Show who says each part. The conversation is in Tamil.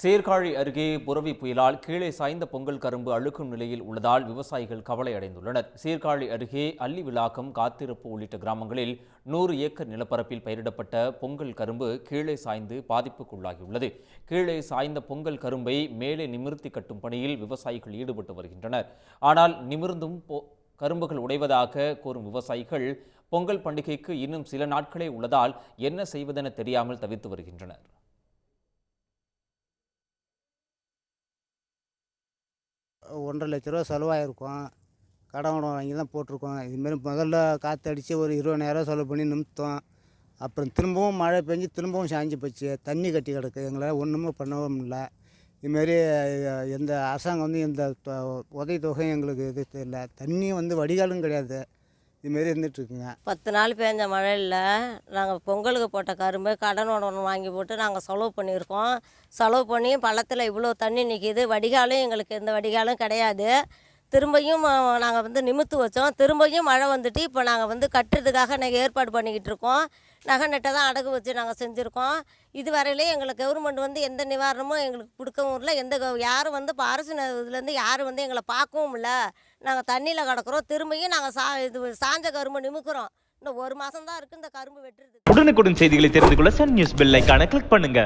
Speaker 1: சீர்காழி அருகே புரவி புயலால் கீழே சாய்ந்த பொங்கல் கரும்பு அழுக்கும் நிலையில் உள்ளதால் விவசாயிகள் கவலை அடைந்துள்ளனர். சீர்காழி அருகே அல்லிவிளாக்கம், காத்திருப்பு உள்ளிட்ட கிராமங்களில் 100 ஏக்கர் நிலப்பரப்பில் பயிரிடப்பட்ட பொங்கல் கரும்பு கீழே சாய்ந்து பாதிப்புக்குள்ளாகியுள்ளது. கீழே சாய்ந்த பொங்கல் கரும்பை மேலே நிமிர்த்தி கட்டும் பணியில் விவசாயிகள் ஈடுபட்டு வருகின்றனர். ஆனால் நிமிர்ந்தும் கரும்புகள் உடைவதாக கூறும் விவசாயிகள் பொங்கல் பண்டிகைக்கு இன்னும் சில நாட்களே உள்ளதால் என்ன செய்வதென தெரியாமல் தவித்து வருகின்றனர்.
Speaker 2: 1,50,000 ரூபா செலவாயிருக்கும். கடன் வாங்கி தான் போட்டிருக்கோம். இதுமாரி முதல்ல காற்று அடித்து ஒரு 20,000 செலவு பண்ணி நிமித்தோம். அப்புறம் திரும்பவும் மழை பெஞ்சு திரும்பவும் சாய்ஞ்சி போச்சு. தண்ணி கட்டி கிடக்கு. எங்களால் ஒன்றுமே பண்ணவும் முடியல. இதுமாரி எந்த அரசாங்கம் எந்த உதவி தொகையும் எங்களுக்கு இது தெரியல. தண்ணி வடிகாலும் கிடையாது. இதுமாரி இருந்துகிட்ருக்குங்க.
Speaker 3: 10 நாள் பேஞ்ச மழையில் நாங்கள் பொங்கலுக்கு போட்ட கரும்பு கடனோட ஒன்று வாங்கி போட்டு நாங்கள் செலவு பண்ணியிருக்கோம். செலவு பண்ணி பள்ளத்தில் இவ்வளோ தண்ணி நிற்கிது. வடிகாலும் எங்களுக்கு எந்த வடிகாலும் கிடையாது. திரும்பியும் நாங்கள் நிமித்து வச்சோம். திரும்பியும் மழை வந்துட்டு இப்போ நாங்கள் கட்டுறதுக்காக நாங்கள் ஏற்பாடு பண்ணிக்கிட்டு இருக்கோம். நகை நட்டை தான் அடகு வச்சு நாங்கள் செஞ்சுருக்கோம். இதுவரையிலே எங்களுக்கு கவர்மெண்ட் எந்த நிவாரணமும் எங்களுக்கு கொடுக்கவும் இல்லை. யாரும் இப்போ அரசு இதுலேருந்து யாரும் எங்களை பார்க்கவும் இல்லை. நாங்கள் தண்ணியில் கிடக்குறோம். திரும்பியும் நாங்கள் சாஞ்ச கரும்பு நிமிக்கிறோம். இன்னும் 1 மாதம் தான் இருக்குது இந்த கரும்பு வெட்டுறது.
Speaker 4: உடனுக்குடன் செய்திகளை தெரிந்து கொள்ள சன் நியூஸ் பெல் ஐகானை கிளிக் பண்ணுங்க.